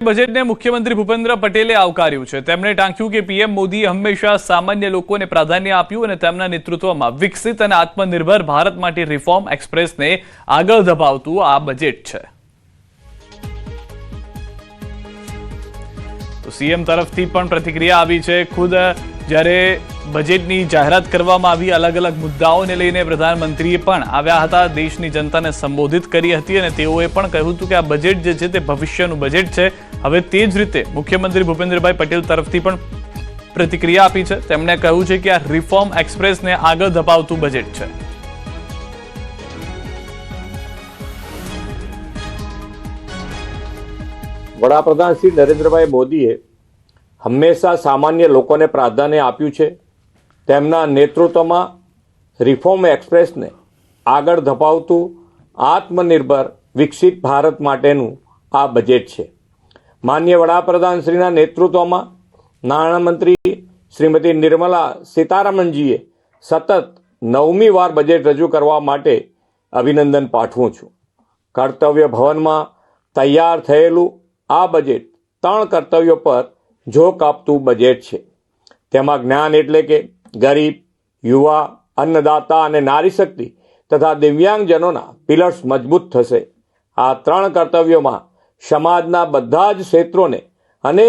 બજેટને મુખ્યમંત્રી ભૂપેન્દ્ર પટેલે આવકાર્યું છે। તેમણે ટાંક્યું કે પીએમ મોદીએ હંમેશા સામાન્ય લોકોને પ્રાધાન્ય આપ્યું અને તેમના નેતૃત્વમાં વિકસિત અને આત્મનિર્ભર ભારત માટે રિફોર્મ એક્સપ્રેસને આગળ ધપાવતું આ બજેટ છે। તો સીએમ તરફથી પણ પ્રતિક્રિયા આવી છે। ખુદ જ્યારે બજેટની જાહેરાત કરવામાં આવી, અલગ અલગ મુદ્દાઓને લઈને પ્રધાનમંત્રીએ પણ આવ્યા હતા, દેશની જનતાને સંબોધિત કરી હતી અને તેઓએ પણ કહ્યું હતું કે આ બજેટ જે છે તે ભવિષ્યનું બજેટ છે। હવે તે જ રીતે મુખ્યમંત્રી ભૂપેન્દ્રભાઈ પટેલ તરફથી પણ પ્રતિક્રિયા આપી છે। તેમણે કહ્યું છે કે આ રિફોર્મ એક્સપ્રેસને આગળ ધપાવતું બજેટ છે। વડાપ્રધાન શ્રી નરેન્દ્રભાઈ મોદીએ હંમેશા સામાન્ય લોકોને પ્રાધાન્ય આપ્યું છે। તેમના નેતૃત્વમાં રિફોર્મ એક્સપ્રેસને આગળ ધપાવતું આત્મનિર્ભર વિકસિત ભારત માટેનું આ બજેટ છે। માનનીય વડાપ્રધાન શ્રીના નેતૃત્વમાં નાણામંત્રી શ્રીમતી નિર્મલા સીતારામનજીએ સતત 9મી વાર બજેટ રજૂ કરવા માટે અભિનંદન પાઠવું છું। કર્તવ્ય ભવનમાં તૈયાર થયેલું આ બજેટ 3 કર્તવ્યો પર ઝોક આપતું બજેટ છે। તેમાં જ્ઞાન એટલે કે ગરીબ, યુવા, અન્નદાતા અને નારી શક્તિ તથા દિવ્યાંગજનોના પિલર્સ મજબૂત થશે। આ 3 કર્તવ્યોમાં સમાજના બધા જ ક્ષેત્રોને અને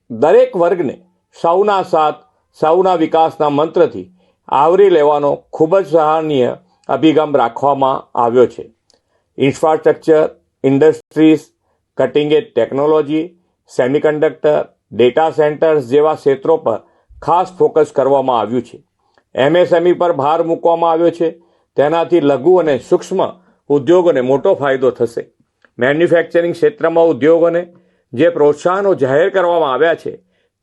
દરેક વર્ગને સૌના સાથ, સૌના વિકાસના મંત્રથી આવરી લેવાનો ખૂબ જ સરાહનીય અભિગમ રાખવામાં આવ્યો છે। ઇન્ફ્રાસ્ટ્રક્ચર, ઇન્ડસ્ટ્રીઝ, કટિંગ એજ ટેકનોલોજી, સેમિકન્ડક્ટર, ડેટા સેન્ટર્સ જેવા ક્ષેત્રો પર ખાસ ફોકસ કરવામાં આવ્યું છે। એમએસએમઈ પર ભાર મૂકવામાં આવ્યો છે। તેનાથી લઘુ અને સૂક્ષ્મ ઉદ્યોગોને મોટો ફાયદો થશે। મેન્યુફેક્ચરિંગ ક્ષેત્રમાં ઉદ્યોગોને જે પ્રોત્સાહનો જાહેર કરવામાં આવ્યા છે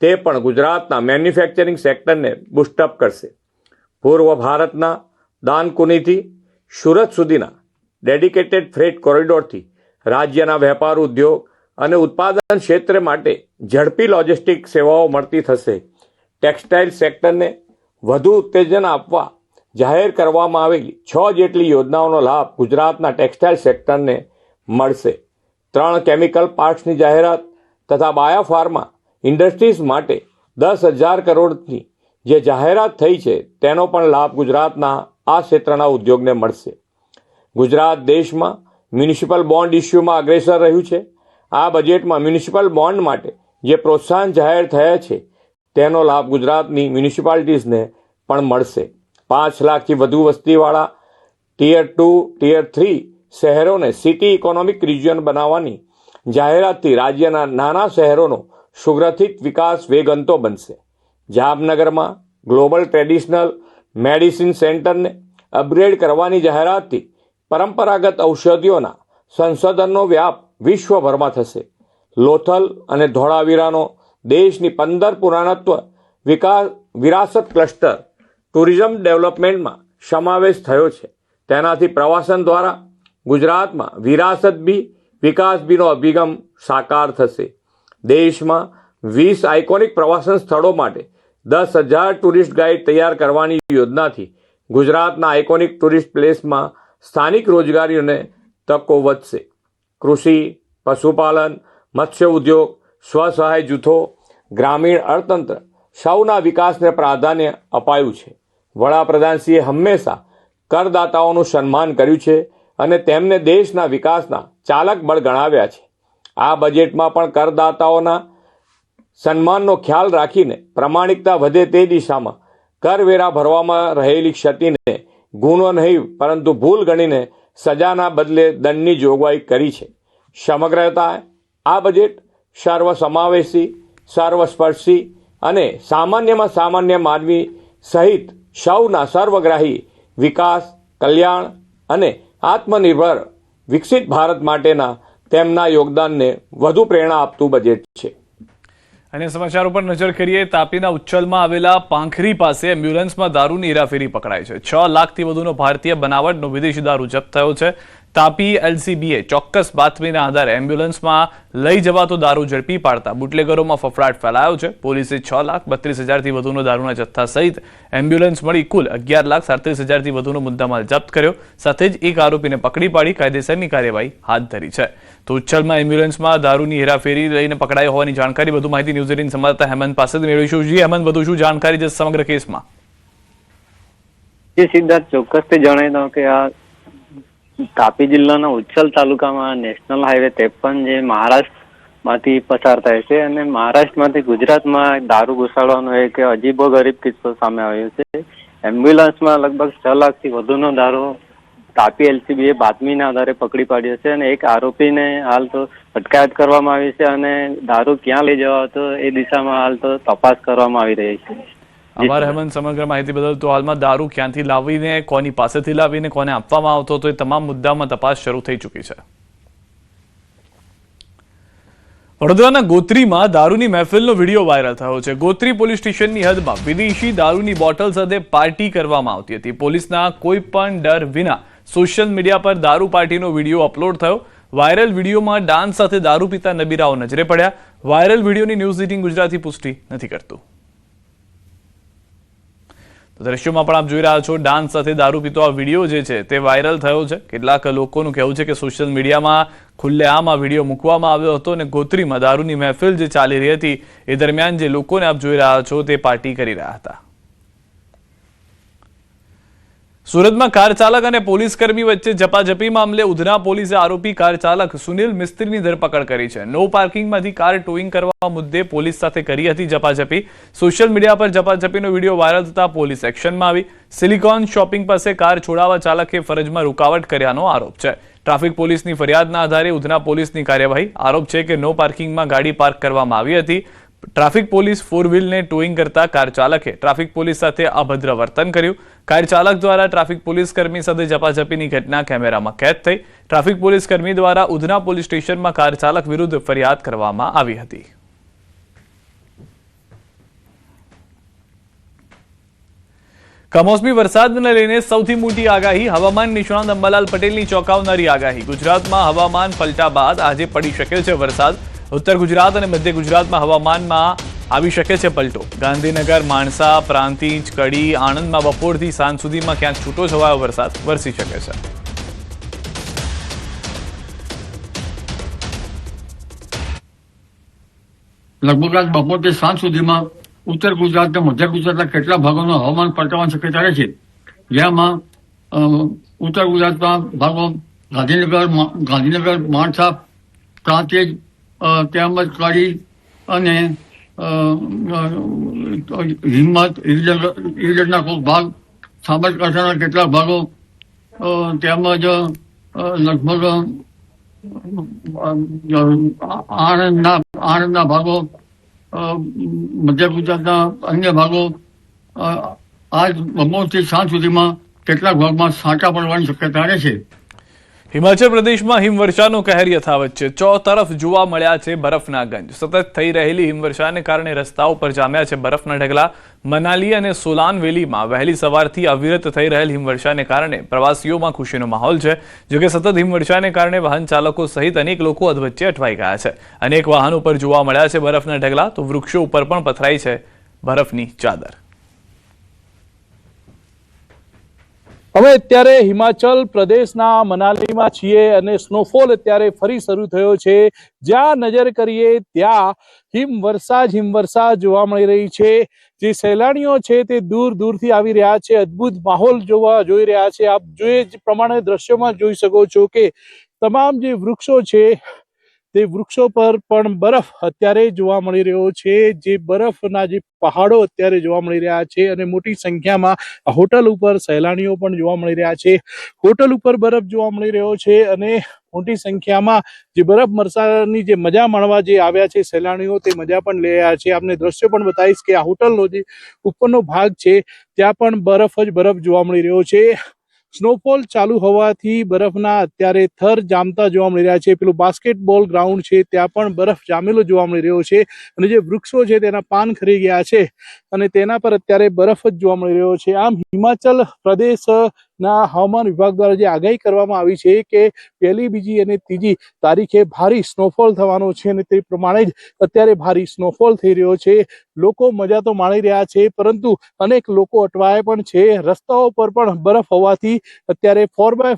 તે પણ ગુજરાતના મેન્યુફેક્ચરિંગ સેક્ટરને બૂસ્ટઅપ કરશે। પૂર્વ ભારતના દાનકુનીથી સુરત સુધીના ડેડિકેટેડ ફ્રેટ કોરિડોરથી રાજ્યના વેપાર ઉદ્યોગ અને ઉત્પાદન ક્ષેત્ર માટે ઝડપી લોજિસ્ટિક સેવાઓ મળતી થશે। ટેક્સટાઇલ સેક્ટરને વધુ ઉત્તેજન આપવા જાહેર કરવામાં આવેલી 6 જેટલી યોજનાઓનો લાભ ગુજરાતના ટેક્સટાઇલ સેક્ટરને મળશે। 3 કેમિકલ પાર્ક્સની જાહેરાત તથા બાયોફાર્મા ઇન્ડસ્ટ્રીઝ માટે 10,000 કરોડની જે જાહેરાત થઈ છે તેનો પણ લાભ ગુજરાતના આ ક્ષેત્રના ઉદ્યોગને મળશે। ગુજરાત દેશમાં મ્યુનિસિપલ બોન્ડ ઇસ્યુમાં અગ્રેસર રહ્યું છે। આ બજેટમાં મ્યુનિસિપલ બોન્ડ માટે જે પ્રોત્સાહન જાહેર થયા છે તેનો લાભ ગુજરાતની મ્યુનિસિપાલિટીઝને પણ મળશે। 5 લાખથી વધુ વસ્તીવાળા ટિયર 2, ટિયર 3 શહેરોને સિટી ઇકોનોમિક રિજિયન બનાવવાની જાહેરાતથી રાજ્યના નાના શહેરોનો સુગ્રથિત વિકાસ વેગવંતો બનશે। જામનગરમાં ગ્લોબલ ટ્રેડિશનલ મેડિસિન સેન્ટરને અપગ્રેડ કરવાની જાહેરાતથી પરંપરાગત ઔષધિઓના સંશોધનનો વ્યાપ વિશ્વભરમાં થશે। લોથલ અને ધોળાવીરાનો દેશની 15 પુરાતત્વ વિરાસત ક્લસ્ટર ટુરિઝમ ડેવલપમેન્ટમાં સમાવેશ થયો છે। તેનાથી પ્રવાસન દ્વારા ગુજરાતમાં વિરાસત બી, વિકાસ બીનો અભિગમ સાકાર થશે। દેશમાં 20 આઇકોનિક પ્રવાસન સ્થળો માટે 10,000 ટુરિસ્ટ ગાઈડ તૈયાર કરવાની યોજનાથી ગુજરાતના આઇકોનિક ટુરિસ્ટ પ્લેસમાં સ્થાનિક રોજગારીઓને તકો વધશે। કૃષિ, પશુપાલન, મત્સ્ય ઉદ્યોગ, સ્વસહાય જૂથો, ગ્રામીણ અર્થતંત્ર સૌના વિકાસને પ્રાધાન્ય અપાયું છે। વડાપ્રધાનશ્રીએ હંમેશા કરદાતાઓનું સન્માન કર્યું છે અને તેમને દેશના વિકાસના ચાલક બળ ગણાવ્યા છે। આ બજેટમાં પણ કરદાતાઓના સન્માનનો ખ્યાલ રાખીને પ્રમાણિકતા વધે તે દિશામાં કરવેરા ભરવામાં રહેલી ક્ષતિને ગુનો નહીં પરંતુ ભૂલ ગણીને સજાના બદલે દંડની જોગવાઈ કરી છે। સમગ્રતા આ બજેટ સર્વસમાવેશી, સર્વસ્પર્શી અને સામાન્યમાં સામાન્ય માનવી સહિત સૌના સર્વગ્રાહી વિકાસ, કલ્યાણ અને આત્મનિર્ભર વિકસિત ભારત માટેના તેમના યોગદાનને વધુ પ્રેરણા આપતું બજેટ છે। અને સમાચારો પર નજર કરીએ। તાપીના ઉચ્છલમાં આવેલા પાંખરી પાસે એમ્બ્યુલન્સમાં દારૂની હેરાફેરી પકડાઈ છે। 6 લાખથી વધુનો ભારતીય બનાવટનો વિદેશી દારૂ જપ્ત થયો છે। તાપી એલસીબીએ ચોક્કસ બાતમીના આધારે એમ્બ્યુલન્સમાં લઈ જવાતો દારૂ ઝડપી પાડતા બુટલેગરોમાં ફફડાટ ફેલાયો છે. પોલીસે 6,32,000થી વધુનો દારૂના જથ્થા સહિત એમ્બ્યુલન્સ મળી કુલ 11,37,000થી વધુનો મુદ્દામાલ જપ્ત કર્યો. સાથે જ એક આરોપીને પકડી પાડી કાયદેસરની કાર્યવાહી હાથ ધરી છે. તો ઉચ્છલમાં એમ્બ્યુલન્સમાં દારૂની હેરાફેરી લઈને પકડાઈ હોવાની જાણકારી, વધુ માહિતી ન્યૂઝ 18 સંવાદદાતા હેમંત પાસેથી મેળવીશું. જી હેમંત, વધુ શું જાણકારી છે સમગ્ર કેસમાં? જે સિદ્ધાર્થ, ચોક્કસથી જણાવી દઉં કે આ તાપી જિલ્લાના ઉચ્છલ તાલુકામાં નેશનલ હાઈવે 53 જે મહારાષ્ટ્રમાંથી પસાર થાય છે અને મહારાષ્ટ્રમાંથી ગુજરાતમાં દારૂ ઘુસાડવાનો એક અજીબો ગરીબ કિસ્સો સામે આવ્યો છે. એમ્બ્યુલન્સમાં લગભગ 6 લાખથી વધુનો દારૂ તાપી એલસીબીએ બાતમીના આધારે પકડી પાડ્યો છે અને એક આરોપીને હાલ તો અટકાયત કરવામાં આવી છે અને દારૂ ક્યાં લઈ જવા હતો એ દિશામાં હાલ તો તપાસ કરવામાં આવી રહી છે. આભાર હેમંત સમગ્ર માહિતી બદલ. તો હાલમાં દારૂ ક્યાંથી લાવીને, કોની પાસેથી લાવીને કોને આપવામાં આવતો હતો, એ તમામ મુદ્દામાં તપાસ શરૂ થઈ ચૂકી છે. વડોદરાના ગોત્રીમાં દારૂની મહેફિલનો વિડીયો વાયરલ થયો છે. ગોત્રી પોલીસ સ્ટેશનની હદમાં વિદેશી દારૂની બોટલ સાથે પાર્ટી કરવામાં આવતી હતી. પોલીસના કોઈ પણ ડર વિના સોશિયલ મીડિયા પર દારૂ પાર્ટીનો વિડીયો અપલોડ થયો. વાયરલ વિડીયોમાં ડાન્સ સાથે દારૂ પીતા નબીરાઓ નજરે પડ્યા. વાયરલ વિડીયોની ન્યૂઝ 18 ગુજરાતી પુષ્ટિ નથી કરતું. તો દ્રશ્યોમાં પણ આપ જોઈ રહ્યા છો, ડાન્સ સાથે દારૂ પીતો આ વિડીયો જે છે તે વાયરલ થયો છે. કેટલાક લોકોનું કહેવું છે કે સોશિયલ મીડિયામાં ખુલ્લેઆમ આ વિડીયો મૂકવામાં આવ્યો હતો અને ગોત્રીમાં દારૂની મહેફિલ જે ચાલી રહી હતી એ દરમિયાન જે લોકોને આપ જોઈ રહ્યા છો તે પાર્ટી કરી રહ્યા હતા. સુરતમાં કાર ચાલક અને પોલીસ કર્મી વચ્ચે ઝપાઝપી મામલે ઉધના પોલીસે આરોપી કાર ચાલક સુનિલ મિસ્ત્રીની ધરપકડ કરી છે. નો પાર્કિંગમાંથી કાર ટોઈંગ કરવા મુદ્દે પોલીસ સાથે કરી હતી ઝપાઝપી. સોશિયલ મીડિયા પર ઝપાઝપીનો વિડીયો વાયરલ થતા પોલીસ એક્શનમાં આવી. સિલિકોન શોપિંગ પાસે કાર છોડાવવા ચાલકે ફરજમાં રૂકાવટ કર્યાનો આરોપ છે. ટ્રાફિક પોલીસની ફરિયાદના આધારે ઉધના પોલીસની કાર્યવાહી. આરોપ છે કે નો પાર્કિંગમાં ગાડી પાર્ક કરવામાં આવી હતી. ટ્રાફિક પોલીસ 4 વ્હીલને ટોઈંગ કરતા કાર ચાલકે ટ્રાફિક પોલીસ સાથે અભદ્ર વર્તન કર્યું. કાર ચાલક દ્વારા ટ્રાફિક પોલીસ કર્મી સાથે ઝપાઝપીની ઘટના કેમેરામાં કેદ થઈ. ટ્રાફિક પોલીસ કર્મી દ્વારા ઉધના પોલીસ સ્ટેશનમાં કાર ચાલક વિરુદ્ધ ફરિયાદ કરવામાં આવી હતી. કમોસમી વરસાદને લઈને સૌથી મોટી આગાહી. હવામાન નિષ્ણાત અંબાલાલ પટેલની ચોંકાવનારી આગાહી. ગુજરાતમાં હવામાન પલટા બાદ આજે પડી શકે છે વરસાદ. ઉત્તર ગુજરાત અને મધ્ય ગુજરાતમાં હવામાનમાં આવી શકે છે પલટો. ગાંધીનગર, માણસા, પ્રાંતિજ, કડી, આણંદમાં બપોરથી સાંજ સુધીમાં ક્યાંક છૂટો છવાયો વરસાદ વરસી શકે છે. લગભગ આજ બપોરથી સાંજ સુધીમાં ઉત્તર ગુજરાત અને મધ્ય ગુજરાતના કેટલા ભાગોનું હવામાન પલટાવાની શક્યતા રહે છે. જેમાં ઉત્તર ગુજરાતના ભાગો ગાંધીનગર, માણસા, પ્રાંતિજ તેમજ કડી અને હિંમત, ઈડરના કોઈ ભાગ, સાબરકાંઠાના કેટલાક ભાગો તેમજ લગભગ આણંદના ભાગો, મધ્ય ગુજરાતના અન્ય ભાગો આજ બપોરથી સાંજ સુધીમાં કેટલાક ભાગમાં છાંટા પડવાની શક્યતા રહે છે. હિમાચલ પ્રદેશમાં હિમવર્ષાનો કહેર યથાવત છે. ચોતરફ જોવા મળ્યા છે બરફના ગંજ. સતત થઈ રહેલી હિમવર્ષાને કારણે રસ્તાઓ પર જામ્યા છે બરફના ઢગલા. મનાલી અને સોલાન વેલીમાં વહેલી સવારથી અવિરત થઈ રહેલ હિમવર્ષાને કારણે પ્રવાસીઓમાં ખુશીનો માહોલ છે. જોકે સતત હિમવર્ષાને કારણે વાહન ચાલકો સહિત અનેક લોકો અધવચ્ચે અટવાઈ ગયા છે. અનેક વાહનો પર જોવા મળ્યા છે બરફના ઢગલા. તો વૃક્ષો ઉપર પણ પથરાઈ છે બરફની ચાદર. અમે અત્યારે હિમાચલ પ્રદેશના મનાલીમાં છીએ અને સ્નોફોલ અત્યારે ફરી શરૂ થયો છે. જ્યાં નજર કરીએ ત્યાં હિમવર્ષા જોવા મળી રહી છે. જે સહેલાણીઓ છે તે દૂર દૂરથી આવી રહ્યા છે. અદ્ભુત માહોલ જોઈ રહ્યા છે. આપ જે પ્રમાણે દ્રશ્યોમાં જોઈ શકો છો કે તમામ જે વૃક્ષો છે તે વૃક્ષો પર પણ બરફ અત્યારે જોવા મળી રહ્યો છે. જે બરફના જે પહાડો અત્યારે જોવા મળી રહ્યા છે અને મોટી સંખ્યામાં હોટલ ઉપર સહેલાણીઓ પણ જોવા મળી રહ્યા છે. હોટલ ઉપર બરફ જોવા મળી રહ્યો છે અને મોટી સંખ્યામાં જે બરફ વર્ષાની જે મજા માણવા જે આવ્યા છે સહેલાણીઓ તે મજા પણ લઈ રહ્યા છે. આપને દ્રશ્યો પણ બતાવીશ કે આ હોટલનો જે ઉપરનો ભાગ છે ત્યાં પણ બરફ જ બરફ જોવા મળી રહ્યો છે. સ્નોફોલ ચાલુ હોવાથી બરફના અત્યારે થર જામતા જોવા મળી રહ્યા છે. પેલું બાસ્કેટબોલ ગ્રાઉન્ડ છે ત્યાં પણ બરફ જામેલો જોવા મળી રહ્યો છે અને જે વૃક્ષો છે તેના પાન ખરી ગયા છે અને તેના પર અત્યારે બરફ જ જોવા મળી રહ્યો છે. આમ હિમાચલ પ્રદેશ ના હવામાન વિભાગ દ્વારા જે આગાહી કરવામાં આવી છે કે 1લી, 2જી અને 3જી તારીખે ભારે સ્નોફોલ થવાનો છે અને તે પ્રમાણે જ અત્યારે ભારે સ્નોફોલ થઈ રહ્યો છે. લોકો મજા તો માણી રહ્યા છે, પરંતુ અનેક લોકો અટવાયા પણ છે. રસ્તાઓ પર પણ બરફ હોવાથી અત્યારે 4x4